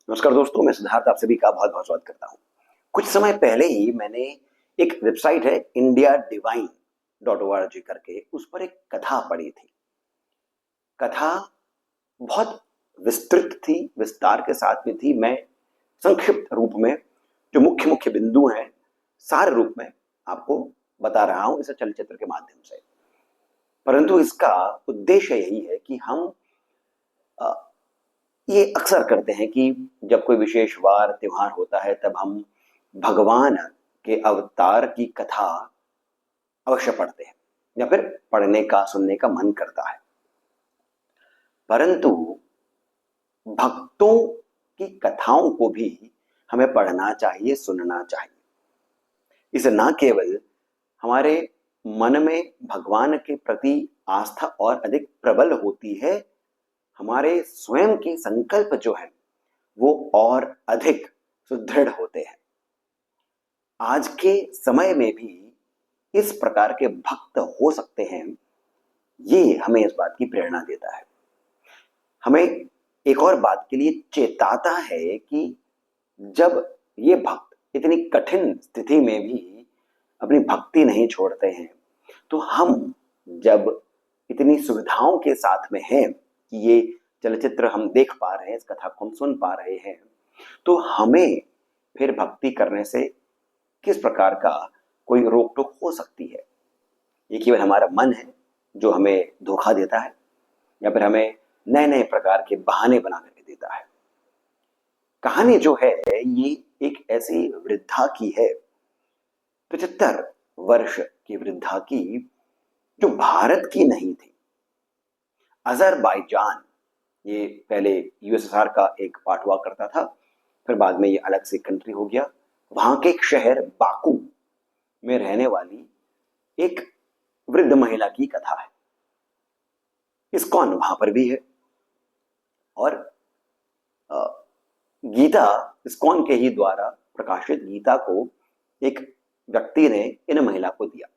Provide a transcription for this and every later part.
नमस्कार दोस्तों, मैं सिद्धार्थ आप सभी का बहुत बहुत स्वागत करता हूँ। कुछ समय पहले ही मैंने एक वेबसाइट है indiadivine.org करके, उस पर एक कथा पढ़ी थी। कथा बहुत विस्तृत थी, विस्तार के साथ में थी। मैं संक्षिप्त रूप में जो मुख्य मुख्य बिंदु हैं, सार रूप में आपको बता रहा हूं इस चलचित्र के माध्यम से। परंतु इसका उद्देश्य यही है कि हम ये अक्सर करते हैं कि जब कोई विशेष वार त्योहार होता है तब हम भगवान के अवतार की कथा अवश्य पढ़ते हैं या फिर पढ़ने का सुनने का मन करता है। परंतु भक्तों की कथाओं को भी हमें पढ़ना चाहिए, सुनना चाहिए। इससे न केवल हमारे मन में भगवान के प्रति आस्था और अधिक प्रबल होती है, हमारे स्वयं के संकल्प जो है वो और अधिक सुदृढ़ होते हैं। आज के समय में भी इस प्रकार के भक्त हो सकते हैं, ये हमें इस बात की प्रेरणा देता है। हमें एक और बात के लिए चेताता है कि जब ये भक्त इतनी कठिन स्थिति में भी अपनी भक्ति नहीं छोड़ते हैं, तो हम जब इतनी सुविधाओं के साथ में हैं कि ये चलचित्र हम देख पा रहे हैं, इस कथा को हम सुन पा रहे हैं, तो हमें फिर भक्ति करने से किस प्रकार का कोई रोक टोक हो सकती है? ये केवल हमारा मन है जो हमें धोखा देता है या फिर हमें नए नए प्रकार के बहाने बना करके देता है। कहानी जो है ये एक ऐसी वृद्धा की है, 75 वर्ष की वृद्धा की, जो भारत की नहीं थी। अजरबैजान, ये पहले यूएसएसआर का एक पार्ट हुआ करता था, फिर बाद में ये अलग से कंट्री हो गया। वहां के एक शहर बाकू में रहने वाली एक वृद्ध महिला की कथा है। इस्कॉन वहां पर भी है और गीता, इस्कॉन के ही द्वारा प्रकाशित गीता को एक व्यक्ति ने इन महिला को दिया।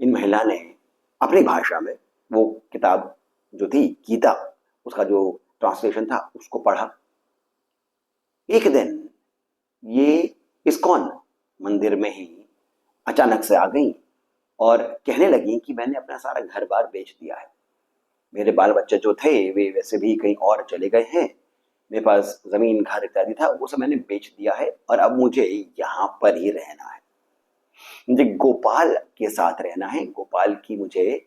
इन महिला ने अपनी भाषा में वो किताब जो थी गीता, उसका जो ट्रांसलेशन था उसको पढ़ा। एक दिन ये इस्कॉन मंदिर में ही अचानक से आ गई और कहने लगी कि मैंने अपना सारा घर बार बेच दिया है। मेरे बाल बच्चे जो थे वे वैसे भी कहीं और चले गए हैं। मेरे पास जमीन घर इत्यादि था, वो सब मैंने बेच दिया है और अब मुझे यहाँ पर ही रहना है। मुझे गोपाल के साथ रहना है, गोपाल की मुझे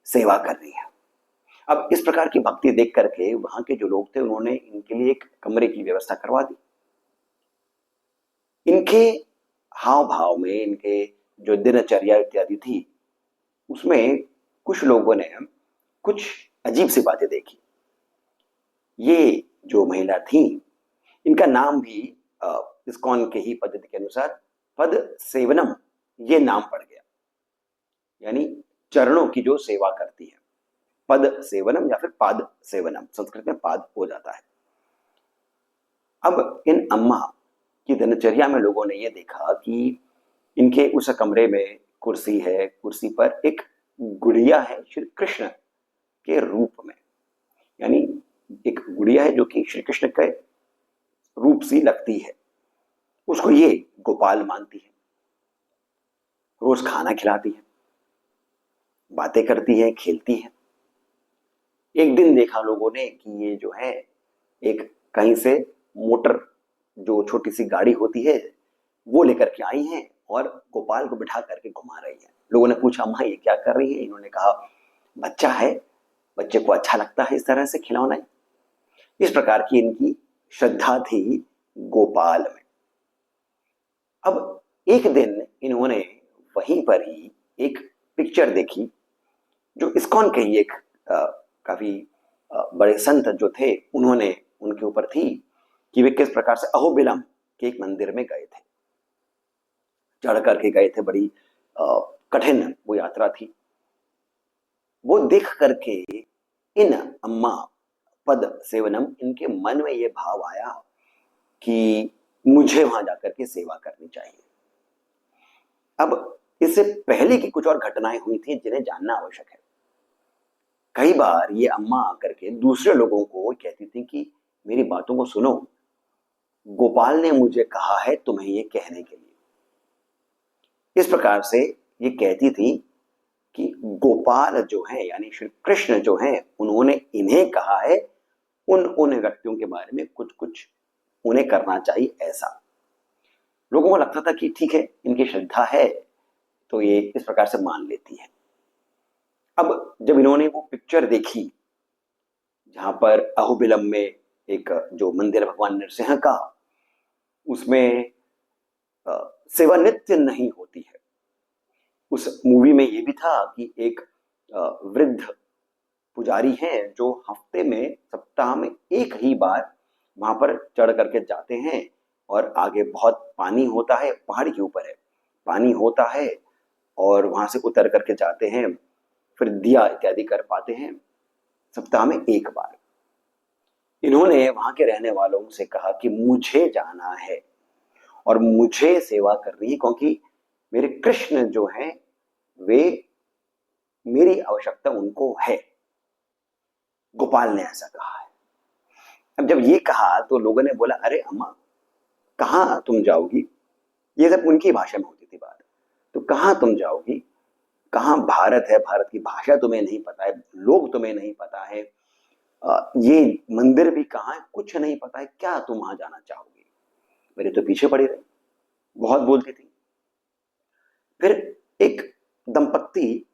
सेवा करनी है। अब इस प्रकार की भक्ति देख करके वहां के जो लोग थे उन्होंने इनके लिए एक कमरे की व्यवस्था करवा दी। इनके हाव भाव में, इनके जो दिनचर्या इत्यादि थी, उसमें कुछ लोगों ने कुछ अजीब सी बातें देखी। ये जो महिला थी, इनका नाम भी इस्कॉन के ही पद्धति के अनुसार पद सेवनम ये नाम पड़ गया, यानी चरणों की जो सेवा करती है, पद सेवनम या फिर पाद सेवनम, संस्कृत में पाद हो जाता है। अब इन अम्मा की दिनचर्या में लोगों ने यह देखा कि इनके उस कमरे में कुर्सी है, कुर्सी पर एक गुड़िया है श्री कृष्ण के रूप में, यानी एक गुड़िया है जो कि श्री कृष्ण के रूप सी लगती है। उसको ये गोपाल मानती है, रोज खाना खिलाती है, बातें करती है, खेलती है। एक दिन देखा लोगों ने कि ये जो है एक कहीं से मोटर, जो छोटी सी गाड़ी होती है, वो लेकर के आई हैं और गोपाल को बिठा करके घुमा रही है। लोगों ने पूछा, अम्मा ये क्या कर रही है? इन्होंने कहा, बच्चा है, बच्चे को अच्छा लगता है इस तरह से खिलौना। इस प्रकार की इनकी श्रद्धा थी गोपाल में। अब एक दिन इन्होंने वहीं पर ही एक पिक्चर देखी जो इस्कॉन के ही एक काफी बड़े संत जो थे उन्होंने उनके ऊपर थी कि वे किस प्रकार से अहोबिलम के एक मंदिर में गए थे, चढ़ करके गए थे। बड़ी कठिन वो यात्रा थी। वो देख करके इन अम्मा पद सेवनम, इनके मन में ये भाव आया कि मुझे वहां जाकर के सेवा करनी चाहिए। अब इससे पहले की कुछ और घटनाएं हुई थी जिन्हें जानना आवश्यक है। कई बार ये अम्मा आकर के दूसरे लोगों को कहती थी कि मेरी बातों को सुनो, गोपाल ने मुझे कहा है तुम्हें ये कहने के लिए। इस प्रकार से ये कहती थी कि गोपाल जो है यानी श्री कृष्ण जो है, उन्होंने इन्हें कहा है उन उन व्यक्तियों के बारे में कुछ कुछ उन्हें करना चाहिए ऐसा। लोगों को लगता था कि ठीक है, इनकी श्रद्धा है तो ये इस प्रकार से मान लेती है। अब जब इन्होंने वो पिक्चर देखी जहां पर अहोबिलम में एक जो मंदिर है भगवान नरसिंह का, उसमें सेवा नित्य नहीं होती है। उस मूवी में ये भी था कि एक वृद्ध पुजारी हैं जो हफ्ते में, सप्ताह में एक ही बार वहां पर चढ़ करके जाते हैं और आगे बहुत पानी होता है, पहाड़ी के ऊपर है, पानी होता है और वहां से उतर करके जाते हैं, फिर दिया इत्यादि कर पाते हैं सप्ताह में एक बार। इन्होंने वहां के रहने वालों से कहा कि मुझे जाना है और मुझे सेवा करनी है, क्योंकि मेरे कृष्ण जो हैं वे, मेरी आवश्यकता उनको है। गोपाल ने ऐसा कहा है। अब जब ये कहा तो लोगों ने बोला, अरे अम्मा कहाँ तुम जाओगी? ये सब उनकी भाषा में होती थी बात। तो कहाँ तुम जाओगी? कहाँ भारत है? भारत की भाषा तुम्हें नहीं पता है, लोग तुम्हें नहीं पता है, ये मंदिर भी कहाँ है कुछ नहीं पता है, क्या तुम वहां जाना चाहोगी? मेरे तो पीछे पड़ी रही, बहुत बोलती थी। फिर एक दंपत्ति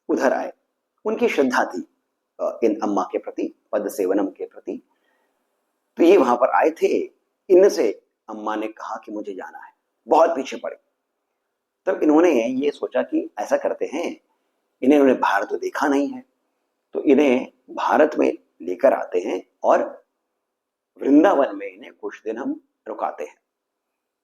उधर आए, उनकी श्रद्धा थी इन अम्मा के प्रति, पद सेवनम के प्रति। तो ये वहां पर आए थे, इनसे अम्मा ने कहा कि मुझे जाना है, बहुत पीछे पड़े। तब इन्होंने ये सोचा कि ऐसा करते हैं, इन्होंने भारत तो देखा नहीं है, तो इन्हें भारत में लेकर आते हैं और वृंदावन में इन्हें कुछ दिन हम रुकाते हैं।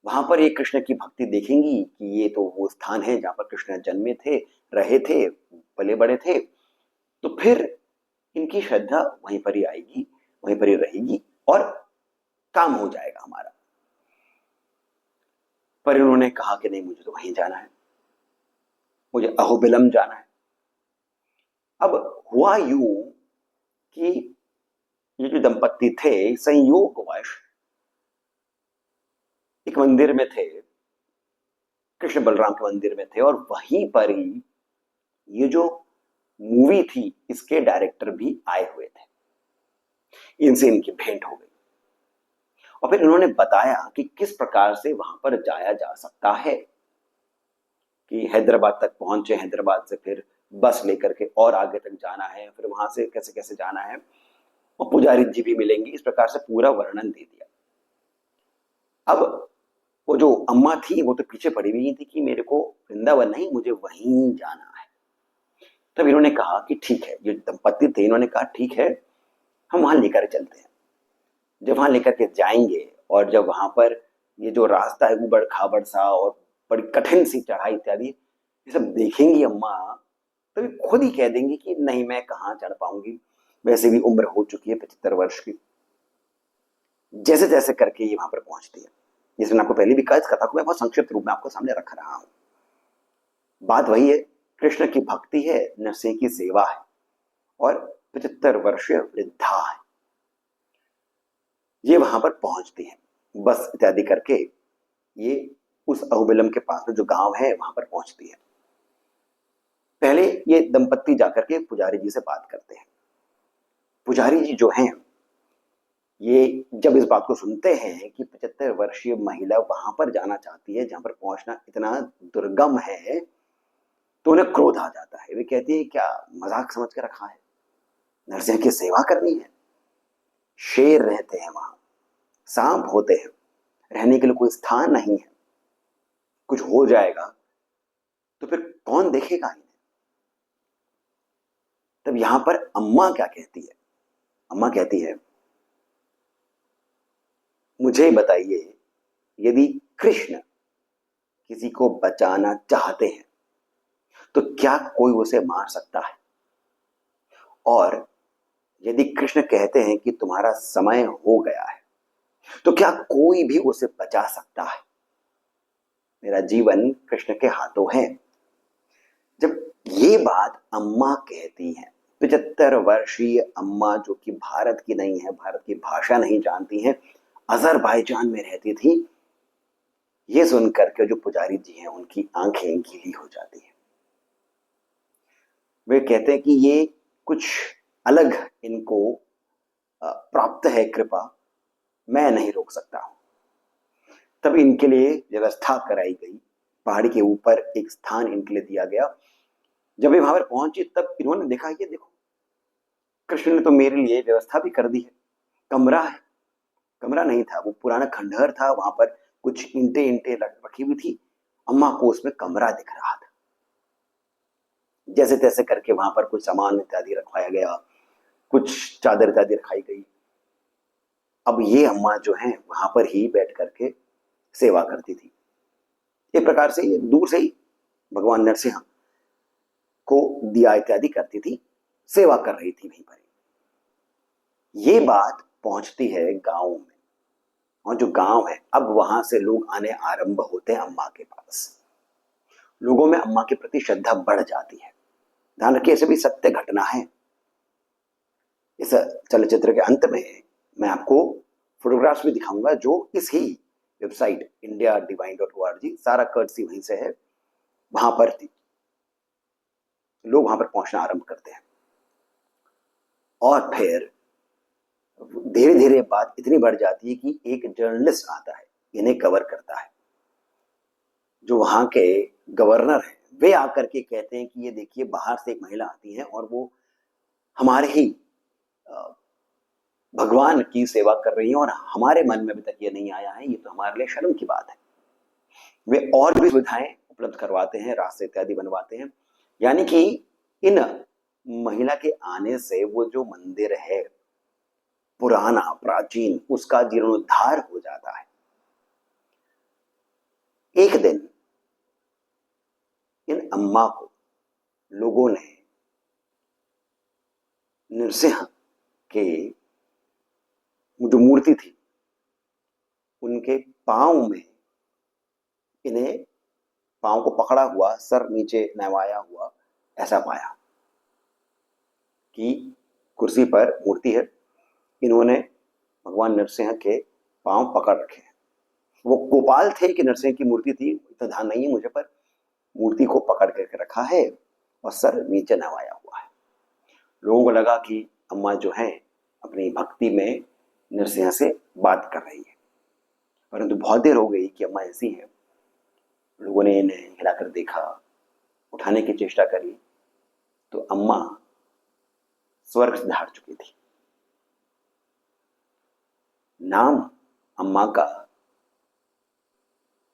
वहां पर ये कृष्ण की भक्ति देखेंगी कि ये तो वो स्थान है जहां पर कृष्ण जन्मे थे, रहे थे, पले बड़े थे, तो फिर इनकी श्रद्धा वहीं पर ही आएगी, वहीं पर ही रहेगी और काम हो जाएगा हमारा। पर इन्होंने कहा कि नहीं, मुझे तो वहीं जाना है, मुझे अहोबिलम जाना है। अब हुआ यूं कि ये जो दंपत्ति थे संयोगवश एक मंदिर में थे, कृष्ण बलराम के मंदिर में थे, और वहीं पर ही ये जो मूवी थी इसके डायरेक्टर भी आए हुए थे। इनसे इनकी भेंट हो गई और फिर इन्होंने बताया कि किस प्रकार से वहां पर जाया जा सकता है, कि हैदराबाद तक पहुंचे, हैदराबाद से फिर बस लेकर के और आगे तक जाना है, फिर वहां से कैसे कैसे जाना है, और पुजारी जी भी मिलेंगे। इस प्रकार से पूरा वर्णन दे दिया। अब वो जो अम्मा थी वो तो पीछे पड़ी हुई थी कि मेरे को वृंदावन नहीं, मुझे वहीं जाना है। तब इन्होंने कहा कि ठीक है, जो दंपत्ति थे इन्होंने कहा ठीक है, हम वहां लेकर चलते हैं। जब वहां लेकर के जाएंगे और जब वहां पर ये जो रास्ता है उबड़ खाबड़ सा और बड़ी कठिन सी चढ़ाई इत्यादि ये सब देखेंगी अम्मा, तभी खुद ही कह देंगी कि नहीं, मैं कहाँ चढ़ पाऊंगी, वैसे भी उम्र हो चुकी है 75 वर्ष की। जैसे जैसे करके ये वहां पर पहुंचती है। जैसे मैंने आपको पहले भी कहा, इस कथा को मैं बहुत संक्षिप्त रूप में आपको सामने रख रहा हूं। बात वही है, कृष्ण की भक्ति है, नरसिंह की सेवा है और 75 वर्षीय वृद्धा है। ये वहां पर पहुंचती है, बस इत्यादि करके ये उस अहोबिलम के पास में जो गांव है वहां पर पहुंचती है। पहले ये दंपत्ति जाकर के पुजारी जी से बात करते हैं। पुजारी जी जो हैं ये जब इस बात को सुनते हैं कि 75 वर्षीय महिला वहां पर जाना चाहती है जहां पर पहुंचना इतना दुर्गम है, तो उन्हें क्रोध आ जाता है। वे कहती है, क्या मजाक समझ के रखा है, नरसिंह की सेवा करनी है? शेर रहते हैं वहां, सांप होते हैं, रहने के लिए कोई स्थान नहीं है, कुछ हो जाएगा तो फिर कौन देखेगा इन्हें? तब यहां पर अम्मा क्या कहती है? अम्मा कहती है, मुझे बताइए, यदि कृष्ण किसी को बचाना चाहते हैं तो क्या कोई उसे मार सकता है? और यदि कृष्ण कहते हैं कि तुम्हारा समय हो गया है तो क्या कोई भी उसे बचा सकता है? मेरा जीवन कृष्ण के हाथों है। जब ये बात अम्मा कहती है 75 वर्षीय अम्मा, जो कि भारत की नहीं है, भारत की भाषा नहीं जानती हैं, अजरबैजान में रहती थी। ये सुनकर के जो पुजारी जी हैं उनकी आंखें गीली हो जाती हैं। वे कहते हैं कि ये कुछ अलग इनको प्राप्त है कृपा, मैं नहीं रोक सकता हूं। तब इनके लिए व्यवस्था कराई गई, पहाड़ी के ऊपर एक स्थान इनके लिए दिया गया। जब ये वहां पर पहुंचे तब इन्होंने देखा, ये देखो कृष्ण ने तो मेरे लिए व्यवस्था भी कर दी है, कमरा है। कमरा नहीं था, वो पुराना खंडहर था, वहां पर कुछ ईंटें ईंटें रखी हुई थी। अम्मा को उसमें कमरा दिख रहा था। जैसे तैसे करके वहां पर कुछ सामान इत्यादि रखवाया गया, कुछ चादर इत्यादि रखाई गई। अब ये अम्मा जो है वहां पर ही बैठ करके सेवा करती थी। एक प्रकार से ये दूर से ही भगवान नरसिंह को दिया इत्यादि करती थी, सेवा कर रही थी वहीं पर। ये बात पहुंचती है गांव में, और जो गांव है अब वहां से लोग आने आरंभ होते हैं अम्मा के पास। लोगों में अम्मा के प्रति श्रद्धा बढ़ जाती है। ध्यान रखिए, ऐसे भी सत्य घटना है। इस चलचित्र के अंत में मैं आपको फोटोग्राफ्स भी दिखाऊंगा, जो इस ही वेबसाइट indiadivine.org, सारा कर्टसी वहीं से है, वहां पर थी। लोग वहां पर पहुंचना आरंभ करते हैं, और फिर धीरे धीरे बात इतनी बढ़ जाती है कि एक जर्नलिस्ट आता है, इन्हें कवर करता है। जो वहां के गवर्नर हैं वे आकर के कहते हैं कि ये देखिए, बाहर से एक महिला आती है और वो हमारे ही भगवान की सेवा कर रही है, और हमारे मन में अभी तक ये नहीं आया है, ये तो हमारे लिए शर्म की बात है। वे और भी सुविधाएं उपलब्ध करवाते हैं, रास्ते इत्यादि बनवाते हैं। यानी कि इन महिला के आने से वो जो मंदिर है पुराना प्राचीन, उसका जीर्णोद्धार हो जाता है। एक दिन इन अम्मा को लोगों ने नरसिंह के जो मूर्ति थी उनके पांव में, इन्हें पांव को पकड़ा हुआ, सर नीचे नवाया हुआ ऐसा पाया कि कुर्सी पर मूर्ति है, इन्होंने भगवान नरसिंह के पांव पकड़ रखे हैं। वो गोपाल थे कि नरसिंह की मूर्ति थी, इतना ध्यान नहीं है मुझे, पर मूर्ति को पकड़ करके रखा है और सर नीचे नवाया हुआ है। लोगों को लगा कि अम्मा जो है अपनी भक्ति में नरसिंह से बात कर रही है, परंतु बहुत देर हो गई कि अम्मा ऐसी है। लोगों ने इन्हें हिलाकर देखा, उठाने की चेष्टा करी, तो अम्मा स्वर्ग से धार चुकी थी। नाम अम्मा का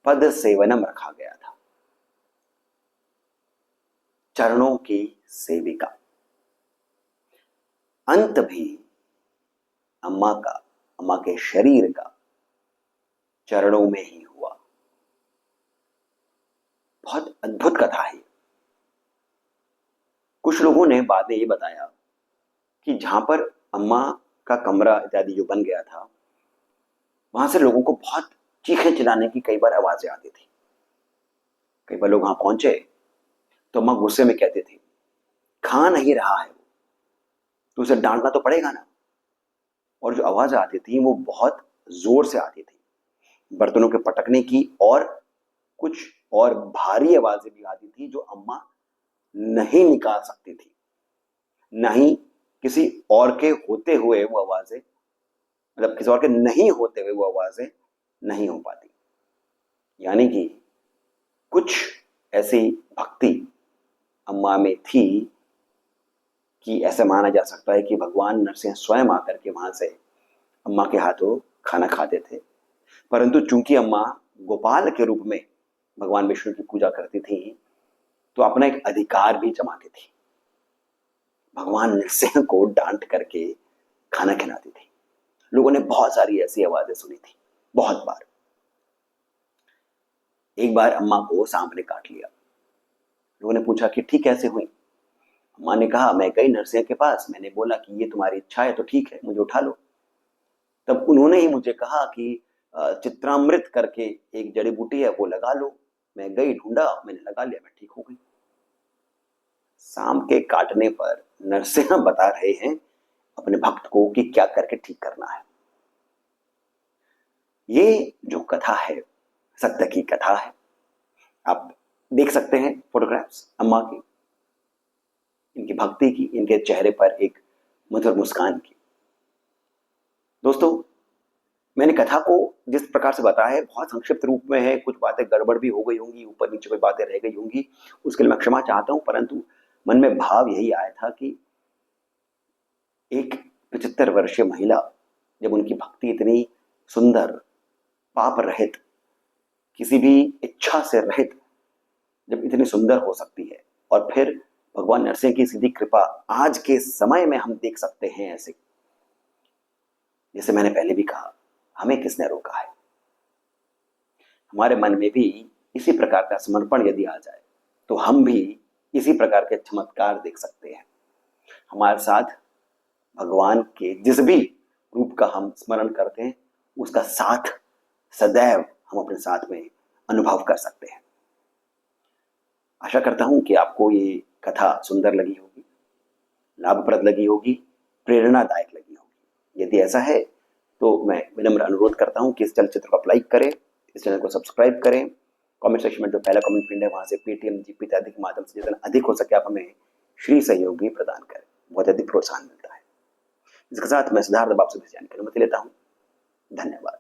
पद सेवनम रखा गया था, चरणों की सेविका। अंत भी अम्मा का, अम्मा के शरीर का चरणों में ही हुआ। बहुत अद्भुत कथा है। कुछ लोगों ने बाद में ये बताया कि जहां पर अम्मा का कमरा इत्यादि जो बन गया था, वहां से लोगों को बहुत चीखे चिल्लाने की कई बार आवाजें आती थी। कई बार लोग वहां पहुंचे तो अम्मा गुस्से में कहते थे, खा नहीं रहा है वो, तो उसे डांटना तो पड़ेगा ना। और जो आवाज आती थी वो बहुत जोर से आती थी, बर्तनों के पटकने की, और कुछ और भारी आवाजें भी आती थी जो अम्मा नहीं निकाल सकती थी। नहीं किसी और के होते हुए वो आवाजें, मतलब किसी और के नहीं होते हुए वो आवाजें नहीं हो पाती। यानी कि कुछ ऐसी भक्ति अम्मा में थी कि ऐसा माना जा सकता है कि भगवान नरसिंह स्वयं आकर के वहां से अम्मा के हाथों खाना खाते थे। परंतु चूंकि अम्मा गोपाल के रूप में भगवान विष्णु की पूजा करती थी, तो अपना एक अधिकार भी जमाती थी, भगवान नरसिंह को डांट करके खाना खिलाती थी। लोगों ने बहुत सारी ऐसी आवाजें सुनी थी, बहुत बार। एक बार अम्मा को सांप ने काट लिया। लोगों ने पूछा कि ठीक कैसे हुई। अम्मा ने कहा, मैं गई नरसिंह के पास, मैंने बोला कि ये तुम्हारी इच्छा है तो ठीक है, मुझे उठा लो। तब उन्होंने ही मुझे कहा कि चित्रामृत करके एक जड़ी बूटी है, वो लगा लो। मैं गई, ढूंढा, मैंने लगा लिया, मैं ठीक हो गई। सांप के काटने पर नरसिंह बता रहे हैं अपने भक्त को कि क्या करके ठीक करना है। ये जो कथा है सत्य की कथा है। आप देख सकते हैं फोटोग्राफ्स अम्मा की, इनकी भक्ति की, इनके चेहरे पर एक मधुर मुस्कान की। दोस्तों, मैंने कथा को जिस प्रकार से बताया है बहुत संक्षिप्त रूप में है, कुछ बातें गड़बड़ भी हो गई होंगी, ऊपर नीचे कोई बातें रह गई होंगी, उसके लिए मैं क्षमा चाहता हूं, परंतु मन में भाव यही आया था कि एक 75 वर्षीय महिला, जब उनकी भक्ति इतनी सुंदर, पाप रहित, किसी भी इच्छा से रहित जब इतनी सुंदर हो सकती है, और फिर भगवान नरसिंह की सीधी कृपा आज के समय में हम देख सकते हैं ऐसे, जैसे मैंने पहले भी कहा, हमें किसने रोका है। हमारे मन में भी इसी प्रकार का समर्पण यदि आ जाए तो हम भी इसी प्रकार के चमत्कार देख सकते हैं। हमारे साथ भगवान के जिस भी रूप का हम स्मरण करते हैं उसका साथ सदैव हम अपने साथ में अनुभव कर सकते हैं। आशा करता हूं कि आपको ये कथा सुंदर लगी होगी, लाभप्रद लगी होगी, प्रेरणादायक लगी होगी। यदि ऐसा है तो मैं विनम्र अनुरोध करता हूं कि इस चलचित्र को आप लाइक करें, इस चैनल को सब्सक्राइब करें, कमेंट सेक्शन में जो पहला कमेंट पिन है वहां से पेटीएम, जीपे इत्यादि के माध्यम से जितना अधिक हो सके आप हमें श्री सहयोग भी प्रदान करें, बहुत अधिक प्रोत्साहन मिलता है। इसके साथ मैं सिद्धार्थ आपसे विदा लेता हूं। धन्यवाद।